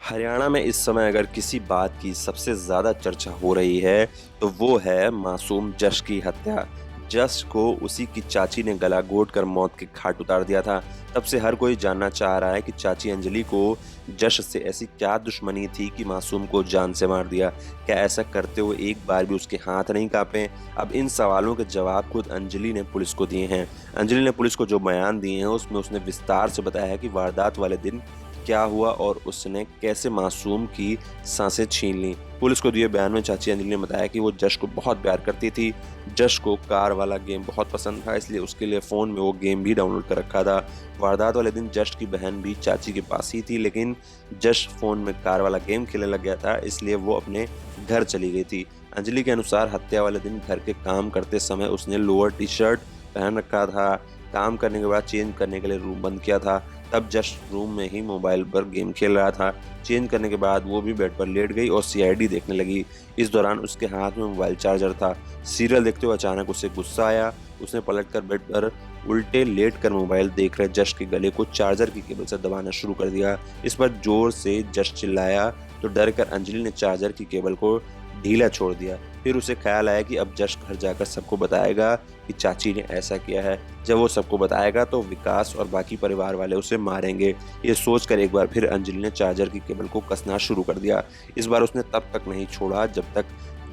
हरियाणा में इस समय अगर किसी बात की सबसे ज़्यादा चर्चा हो रही है, तो वो है मासूम जश की हत्या। जश को उसी की चाची ने गला घोंटकर मौत के घाट उतार दिया था। तब से हर कोई जानना चाह रहा है कि चाची अंजलि को जश से ऐसी क्या दुश्मनी थी कि मासूम को जान से मार दिया? क्या ऐसा करते हुए एक बार भी उसके हाथ नहीं काँपे? अब इन सवालों के जवाब खुद अंजलि ने पुलिस को दिए हैं। अंजलि ने पुलिस को जो बयान दिए हैं, उसमें उसने विस्तार से बताया है कि वारदात वाले दिन क्या हुआ और उसने कैसे मासूम की सांसें छीन लीं। पुलिस को दिए बयान में चाची अंजलि ने बताया कि वो जश को बहुत प्यार करती थी। जश को कार वाला गेम बहुत पसंद था, इसलिए उसके लिए फ़ोन में वो गेम भी डाउनलोड कर रखा था। वारदात वाले दिन जश की बहन भी चाची के पास ही थी, लेकिन जश फ़ोन में कार वाला गेम खेलने लग गया था, इसलिए वो अपने घर चली गई थी। अंजलि के अनुसार हत्या वाले दिन घर के काम करते समय उसने लोअर टी-शर्ट पहन रखा था। काम करने के बाद चेंज करने के लिए रूम बंद किया था। तब जश रूम में ही मोबाइल पर गेम खेल रहा था। चेंज करने के बाद वो भी बेड पर लेट गई और सीआईडी देखने लगी। इस दौरान उसके हाथ में मोबाइल चार्जर था। सीरियल देखते हुए अचानक उसे गुस्सा आया। उसने पलटकर बेड पर उल्टे लेट कर मोबाइल देख रहे जश के गले को चार्जर की केबल से दबाना शुरू कर दिया। इस पर जोर से जश चिल्लाया तो डर कर अंजलि ने चार्जर की केबल को ढीला छोड़ दिया। फिर उसे ख्याल आया कि अब जश घर जाकर सबको बताएगा कि चाची ने ऐसा किया है। जब वो सबको बताएगा तो विकास और बाकी परिवार वाले उसे मारेंगे। ये सोचकर एक बार फिर अंजलि ने चार्जर की केबल को कसना शुरू कर दिया। इस बार उसने तब तक नहीं छोड़ा जब तक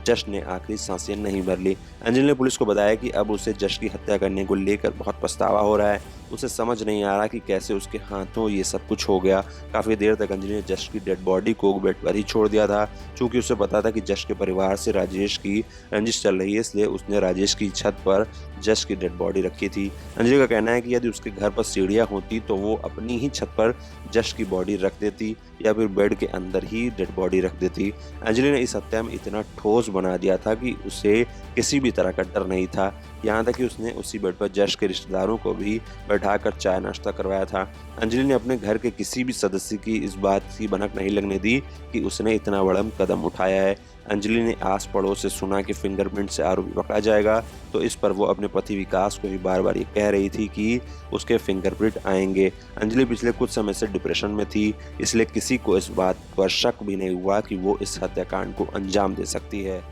जश ने आखिरी सांसें नहीं भर ली। अंजलि ने पुलिस को बताया कि अब उसे जश की हत्या करने को लेकर बहुत पछतावा हो रहा है। उसे समझ नहीं आ रहा कि कैसे उसके हाथों ये सब कुछ हो गया। काफ़ी देर तक अंजलि ने जश की डेड बॉडी को बेड पर ही छोड़ दिया था। चूँकि उसे पता था कि जश के परिवार से राजेश की रंजिश चल रही है, इसलिए उसने राजेश की छत पर जश की डेड बॉडी रखी थी। अंजलि का कहना है कि यदि उसके घर पर सीढ़ियाँ होती तो वो अपनी ही छत पर जश की बॉडी रख देती या फिर बेड के अंदर ही डेड बॉडी रख देती। अंजलि ने इस हत्या में इतना ठोस बना दिया था कि उसे किसी भी तरह का डर नहीं था। यहाँ तक कि उसने उसी बेड पर जश के रिश्तेदारों को भी बैठाकर चाय नाश्ता करवाया था। अंजलि ने अपने घर के किसी भी सदस्य की इस बात की भनक नहीं लगने दी कि उसने इतना बड़ा कदम उठाया है। अंजलि ने आस पड़ोस से सुना कि फिंगरप्रिंट से आरोपी पकड़ा जाएगा, तो इस पर वो अपने पति विकास को भी बार बार ये कह रही थी कि उसके फिंगरप्रिंट आएंगे। अंजलि पिछले कुछ समय से डिप्रेशन में थी, इसलिए किसी को इस बात पर शक भी नहीं हुआ कि वो इस हत्याकांड को अंजाम दे सकती है।